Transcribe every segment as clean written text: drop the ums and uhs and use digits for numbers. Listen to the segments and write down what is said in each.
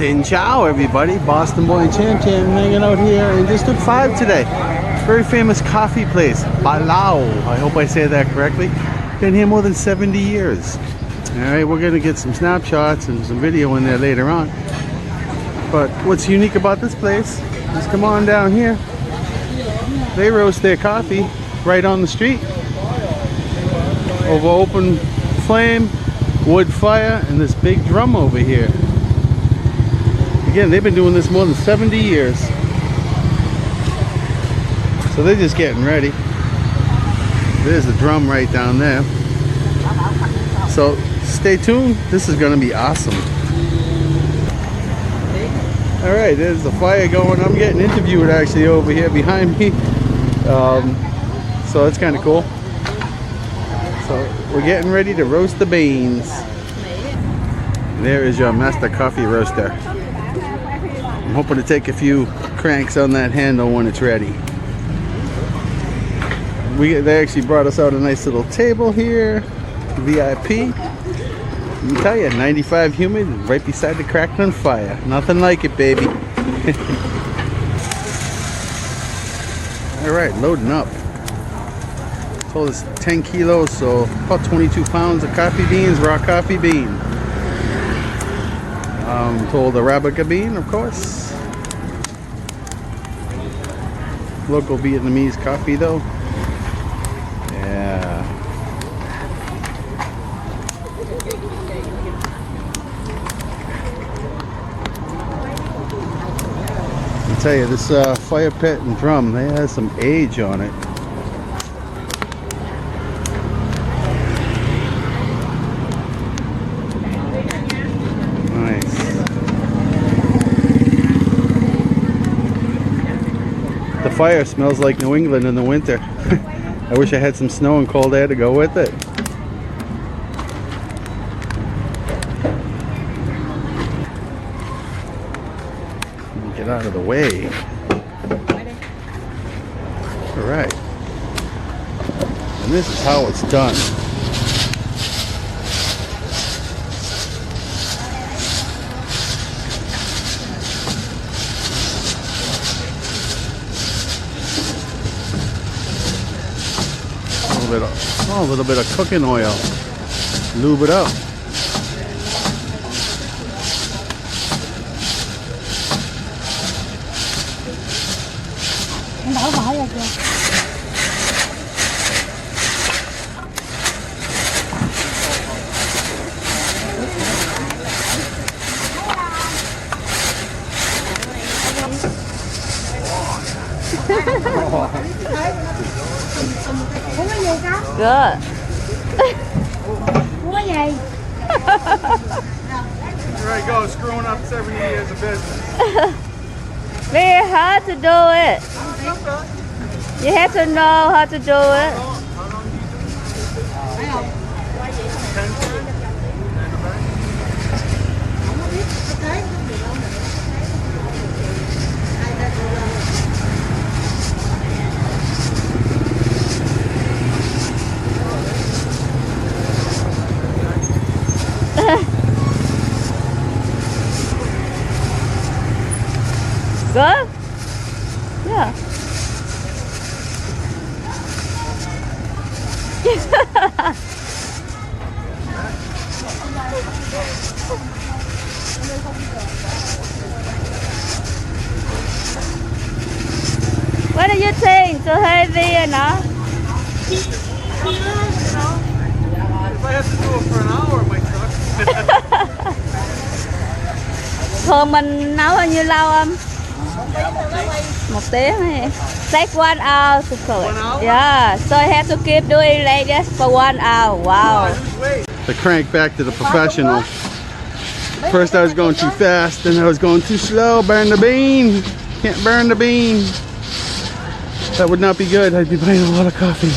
Xin Chao everybody, Boston Boy and Champ hanging out here in District 5 today. Very famous coffee place, Balao. I hope I say that correctly. Been here more than 70 years. Alright, we're going to get some snapshots and some video in there later on. But what's unique about this place is come on down here. They roast their coffee right on the street. Over open flame, wood fire, and this big drum over here. Again, they've been doing this more than 70 years. So they're just getting ready. There's the drum right down there. So stay tuned. This is going to be awesome. Alright, there's the fire going. I'm getting interviewed actually over here behind me. So it's kind of cool. So we're getting ready to roast the beans. There is your master coffee roaster. I'm hoping to take a few cranks on that handle when it's ready. They actually brought us out a nice little table here, VIP. Let me tell you, 95 humid, right beside the crackling fire. Nothing like it, baby. All right, loading up. Told us 10 kilos, so about 22 pounds of coffee beans, raw coffee bean. Told Arabica bean, of course. Local Vietnamese coffee, though. Yeah. I tell you, this fire pit and drum, they have some age on it. The fire smells like New England in the winter. I wish I had some snow and cold air to go with it. Get out of the way. Alright. And this is how it's done. A little bit of cooking oil. Lube it up. Good. There I go, screwing up 70 years of business. Very hard to do it. You have to know how to do it. Good? Yeah. What do you think? Too heavy or not? If I have to do it for an hour, my truck. Thường mình nấu bao nhiêu lâu không? 1 tiếng này. Take 1 hour to cook it. Yeah, so I have to keep doing like this for 1 hour. Wow. The crank back to the professional. First I was going too fast, then I was going too slow. Burn the bean. Can't burn the bean. That would not be good. I'd be buying a lot of coffee.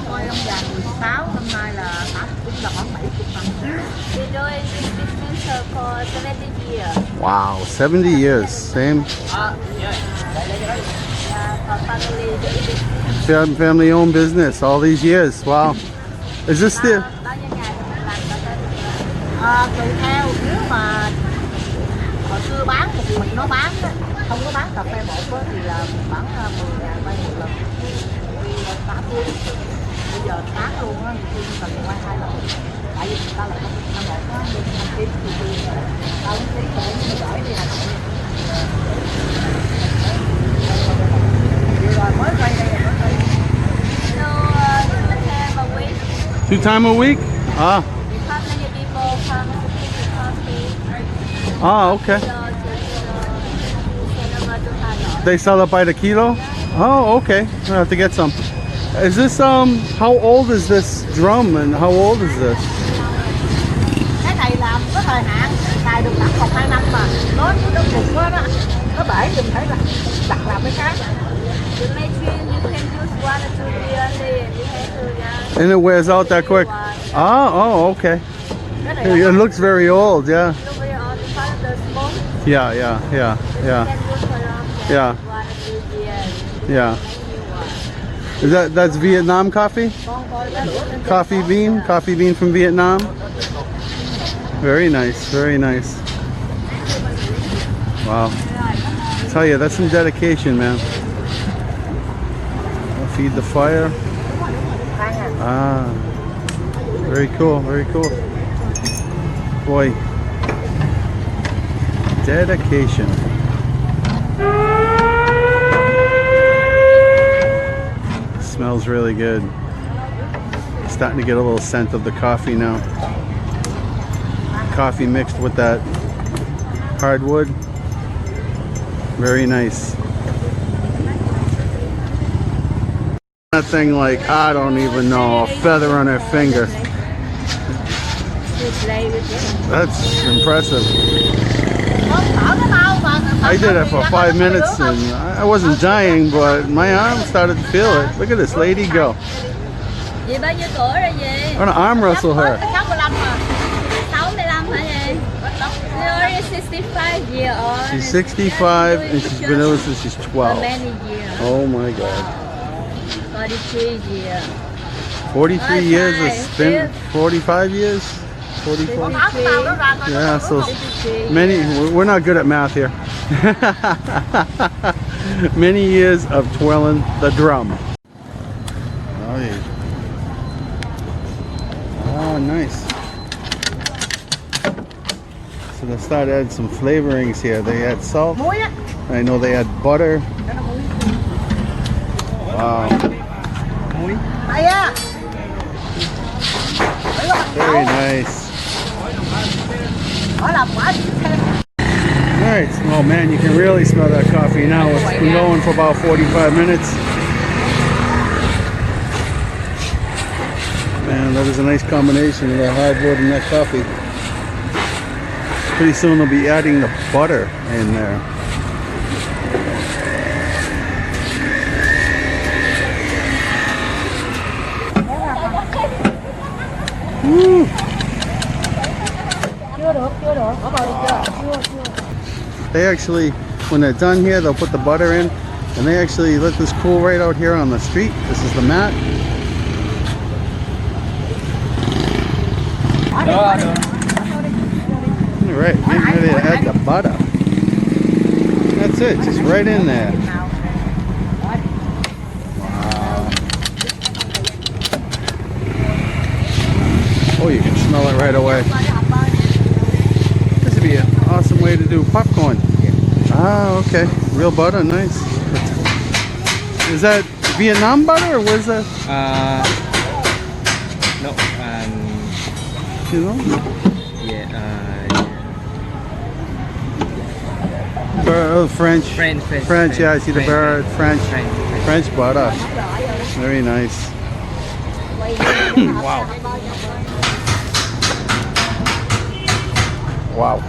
coi ông già 16, năm nay là cũng là khoảng 70 năm. We doing this business for 70 years. Wow, 70 years. Same For family business. family owned business all these years. Wow. Is this the Bao nhiêu ngày thì mình làm có tới Tùy theo, nếu mà hồi xưa bán một mình nó bán á, không có bán cà phê bột á, thì là khoảng 10.000 vay một lần. Vì 8 tiếng. Bây giờ bán luôn á, thì cần quay 2 lần. Tại vì người ta là không ăn bột á, nhưng không kiếm thì tao không tí nữa nhưng mà gửi đi Hà Nội. Rồi mới quay đây mới quay. So, you have a week 2 times a week? Ah, because many people come to pick the coffee. okay. So, send over to Hanoi. They sell it by the kilo? Oh, okay. I have to get some. Is this how old is this drum and how old is this? Cái này làm có thời hạn, xài được khoảng 1-2 năm mà nó cục nó bể thì mình phải là đặt làm cái khác. The machine you can use 1 or 2 years only, and you have to And it wears out that quick? Oh, okay. Cái này là It looks very old, yeah. look very on because of the smoke. Yeah. You can use for long time, Yeah. 1 or 2 years. Yeah. Make new one. That's Vietnam coffee? con coi cái lửa lên Coffee bean from Vietnam. Very nice, very nice. Wow. I tell you, that's some dedication, man. I'll feed the fire. Ah, very cool, very cool. Boy, dedication. Smells really good. Starting to get a little scent of the coffee now. Coffee mixed with that hardwood. Very nice. That thing like, I don't even know, a feather on her finger. To play with it. That's impressive. con thở cái bao mà I did it for 5 minutes and I wasn't dying, but my arm started to feel it. Look at this lady go. Chị bao nhiêu tuổi rồi chị? I'm gonna arm wrestle her. 65 mà 65 hả chị? She's already 65 years old. She's 65 and she's been ill since she's For 12. many years. Oh my God. 43 years. 43 years of spin, 45 years? 44? con áo cái bao đó ra coi nó Yeah, so 53 many, years. we're not good at math here. Many years of twirling the drum. Oh, yeah. Oh, nice. So they started adding some flavorings here. They add salt. muối á. I know they add butter. Wow. Đây á. Very nice. Hỏi làm quả All right. Oh man, you can really smell that coffee now. It's been going for about 45 minutes. Man, that is a nice combination of the hardwood and that coffee. Pretty soon they'll be adding the butter in there. Woo. chưa được. Bỏ vào đi chưa? They actually, when they're done here, they'll put the butter in, and they actually let this cool right out here on the street. This is the mat. All right, getting ready to add the butter. That's it, just right in there. Wow. Oh, you can smell it right away. This would be an awesome way to do popcorn. Ah, okay. Real butter, nice. Is that Vietnam butter or what is that? No, You know? French. French, yeah, I see the bird. French butter. Very nice. Wow. Wow.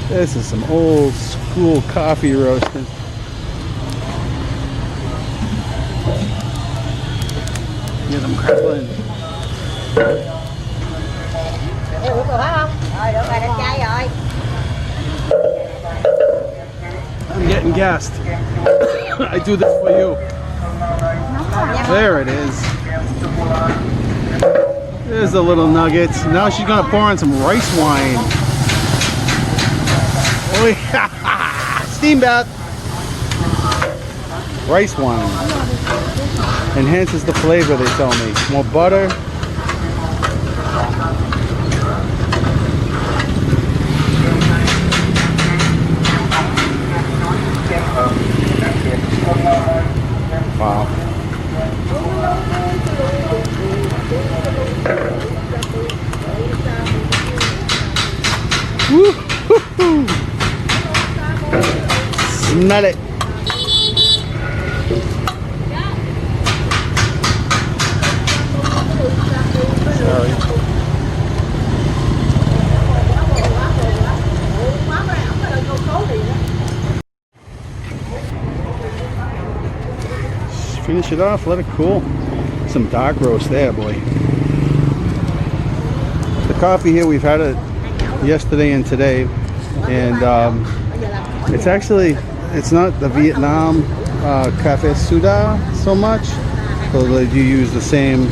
This is some old school coffee roasting. Get them crackling. Ủa được hết không? Rồi được rồi, đánh chai rồi. I'm getting gassed. I do this for you. There it is. There's the little nuggets. Now she's gonna pour on some rice wine. Oh yeah. Steam bath. Rice wine. Enhances the flavor, they tell me. More butter. Wow. Woo-hoo-hoo. Smell it. Sorry. Finish it off, let it cool. Some dark roast there, boy. The coffee here, we've had it yesterday and today, and it's not the Vietnam Cafe Suda so much, so they do use the same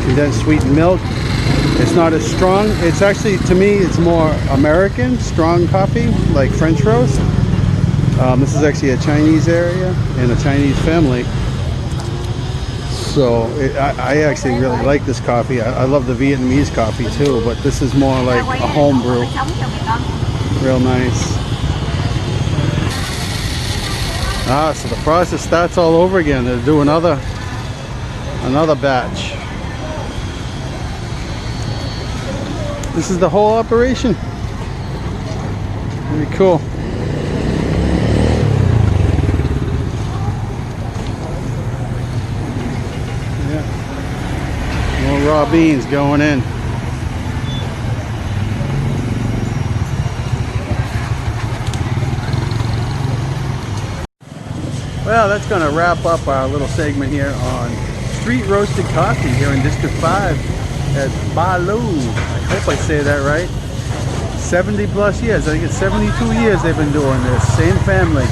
condensed sweetened milk. It's not as strong. It's actually, to me, it's more American, strong coffee, like French roast. This is actually a Chinese area and a Chinese family. So I actually really like this coffee. I love the Vietnamese coffee too, but this is more like a home brew. Real nice. So the process starts all over again. They'll do another batch. This is the whole operation. Very cool. More raw beans going in. Well, that's going to wrap up our little segment here on street roasted coffee here in District 5 at Ba Lu. I hope I say that right. 70 plus years. I think it's 72 years they've been doing this. Same family.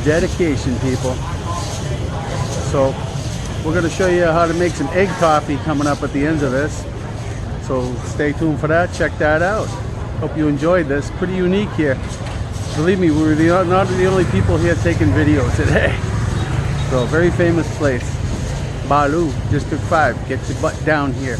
Dedication, people. So we're going to show you how to make some egg coffee coming up at the end of this. So stay tuned for that. Check that out. Hope you enjoyed this. Pretty unique here. Believe me, we were not the only people here taking video today. So very famous place. Ba Lu, District 5. Get your butt down here.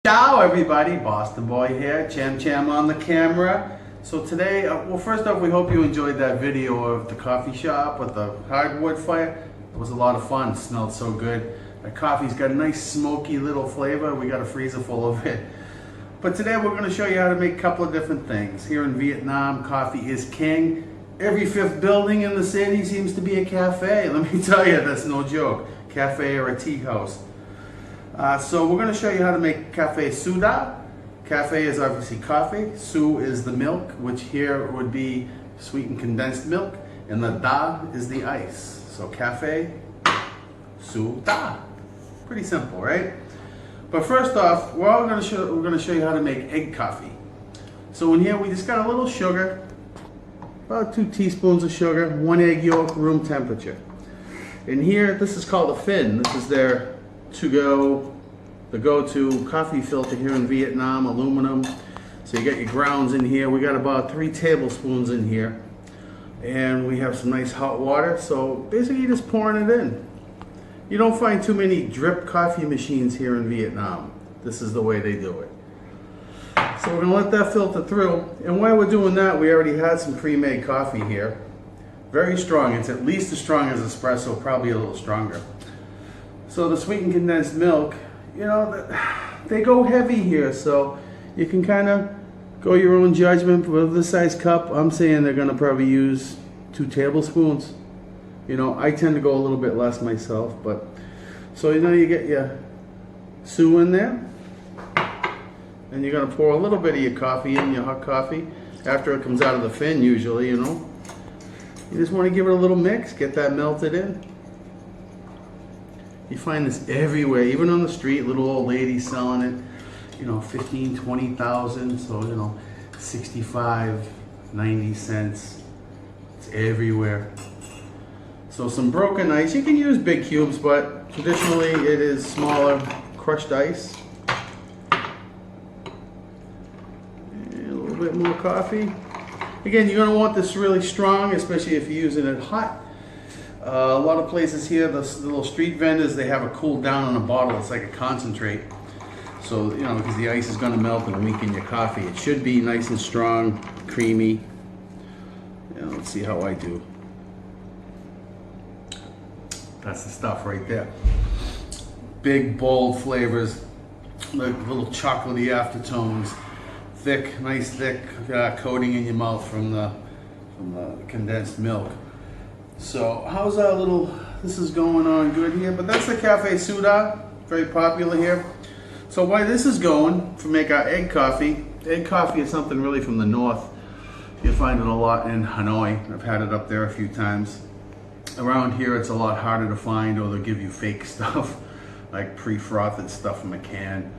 Ciao everybody, Boston Boy here, Cham Cham on the camera. So today, well first off, we hope you enjoyed that video of the coffee shop with the hardwood fire. It was a lot of fun, it smelled so good. The coffee's got a nice smoky little flavor, we got a freezer full of it. But today we're going to show you how to make a couple of different things. Here in Vietnam, coffee is king. Every fifth building in the city seems to be a cafe. Let me tell you, that's no joke. Cafe or a tea house. So we're going to show you how to make Cafe Suda. Cafe is obviously coffee. Su is the milk, which here would be sweetened condensed milk. And the da is the ice. So Cafe Suda. Pretty simple, right? But first off, we're going to show you how to make egg coffee. So in here we just got a little sugar, about 2 teaspoons of sugar, 1 egg yolk, room temperature. In here, this is called a fin. This is their to-go the go-to coffee filter here in Vietnam, aluminum. So you got your grounds in here. We got about 3 tablespoons in here. And we have some nice hot water. So basically you're just pouring it in. You don't find too many drip coffee machines here in Vietnam. This is the way they do it. So we're gonna let that filter through. And while we're doing that, we already had some pre-made coffee here. Very strong. It's at least as strong as espresso, probably a little stronger. So the sweetened condensed milk, you know, they go heavy here. So you can kind of go your own judgment with this size cup. I'm saying they're gonna probably use 2 tablespoons. You know, I tend to go a little bit less myself, but so you know, you get your Sue in there, and you're gonna pour a little bit of your coffee in, your hot coffee, after it comes out of the fin usually, you know. You just want to give it a little mix, get that melted in. You find this everywhere, even on the street, little old ladies selling it, you know, 15, 20,000, so you know, 65, 90 cents. It's everywhere. So some broken ice. You can use big cubes, but traditionally it is smaller crushed ice. And a little bit more coffee. Again, you're going to want this really strong, especially if you're using it hot. A lot of places here, the little street vendors, they have it cooled down in a bottle. It's like a concentrate. So, you know, because the ice is going to melt and weaken your coffee. It should be nice and strong, creamy. Yeah, let's see how I do. That's the stuff right there. Big, bold flavors, like little chocolatey aftertones, thick, nice thick coating in your mouth from the condensed milk. So how's our little, this is going on good here, but that's the Cafe Suda, very popular here. So while this is going, to make our egg coffee is something really from the north. You'll find it a lot in Hanoi. I've had it up there a few times. Around here it's a lot harder to find, or they'll give you fake stuff, like pre-frothed stuff from a can.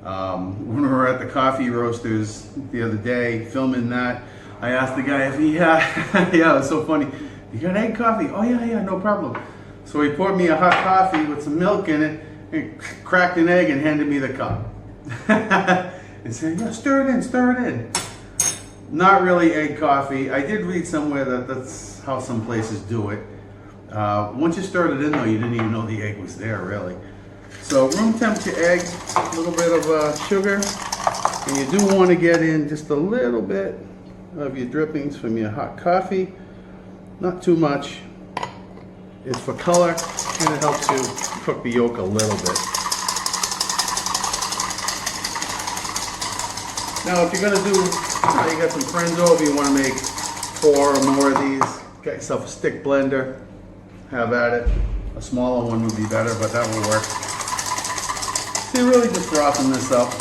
When we were at the coffee roasters the other day, filming that, I asked the guy if he had, yeah, it was so funny, you got egg coffee? Oh yeah, no problem. So he poured me a hot coffee with some milk in it, and cracked an egg and handed me the cup. And said, yeah, stir it in. Not really egg coffee. I did read somewhere that that's how some places do it. Once you stirred it in though, you didn't even know the egg was there really. So room temperature egg, a little bit of sugar, and you do want to get in just a little bit of your drippings from your hot coffee. Not too much. It's for color, and it helps you cook the yolk a little bit. Now if you're gonna do, you got some friends over, you want to make 4 or more of these, get yourself a stick blender, have at it. A smaller one would be better, but that will work. So you're really just frothing this up.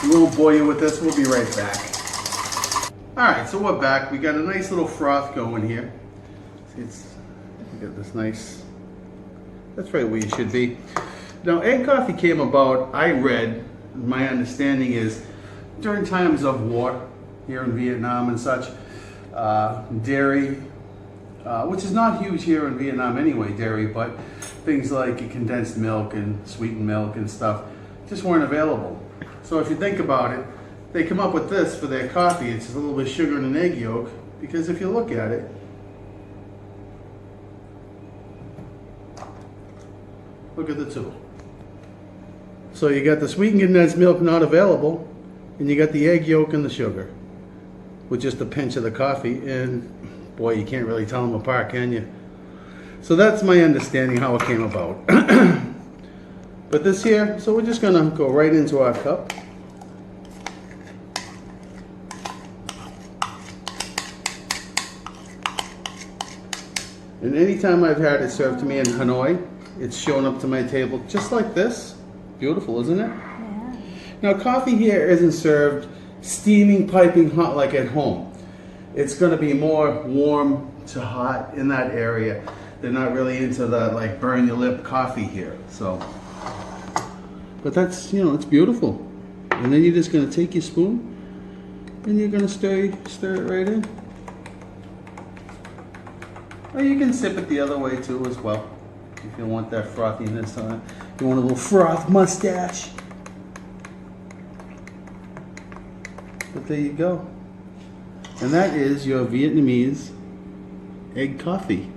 We won't bore you with this, we'll be right back. Alright, so we're back. We got a nice little froth going here. See, we got this nice, that's right where you should be. Now egg coffee came about, I read, my understanding is, during times of war here in Vietnam and such, dairy, which is not huge here in Vietnam anyway, dairy, but things like condensed milk and sweetened milk and stuff just weren't available. So if you think about it, they come up with this for their coffee. It's just a little bit of sugar and an egg yolk, because if you look at it, look at the two. So you got the sweetened condensed milk not available, and you got the egg yolk and the sugar with just a pinch of the coffee, and boy, you can't really tell them apart, can you? So that's my understanding how it came about. But this here, so we're just gonna go right into our cup. And anytime I've had it served to me in Hanoi, it's shown up to my table just like this. Beautiful, isn't it? Yeah. Now coffee here isn't served steaming, piping hot like at home. It's going to be more warm to hot in that area. They're not really into the like burn your lip coffee here. So, but that's, you know, it's beautiful. And then you're just going to take your spoon and you're going to stir it right in. Or you can sip it the other way too as well, if you want that frothiness on it. You want a little froth mustache? But there you go. And that is your Vietnamese egg coffee.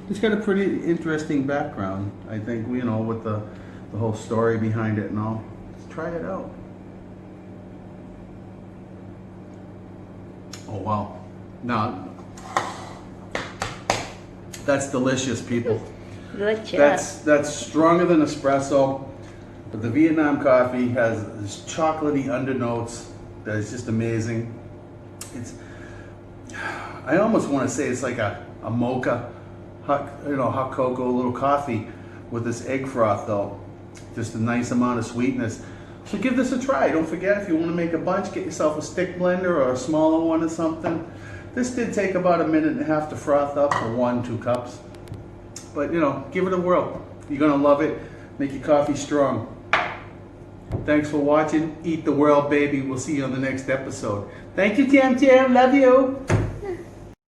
It's got a pretty interesting background, I think, you know, with the whole story behind it and all. Let's try it out. Oh, wow. Now, that's delicious, people. Delicious. That's stronger than espresso, but the Vietnam coffee has this chocolatey undernotes that is just amazing. I almost want to say it's like a mocha, hot cocoa, a little coffee with this egg froth though. Just a nice amount of sweetness. So give this a try. Don't forget, if you want to make a bunch, get yourself a stick blender or a smaller one or something. This did take about 1.5 minutes to froth up for 1-2 cups. But you know, give it a whirl. You're gonna love it. Make your coffee strong. Thanks for watching. Eat the world, baby. We'll see you on the next episode. Thank you, Tam Tam. Love you.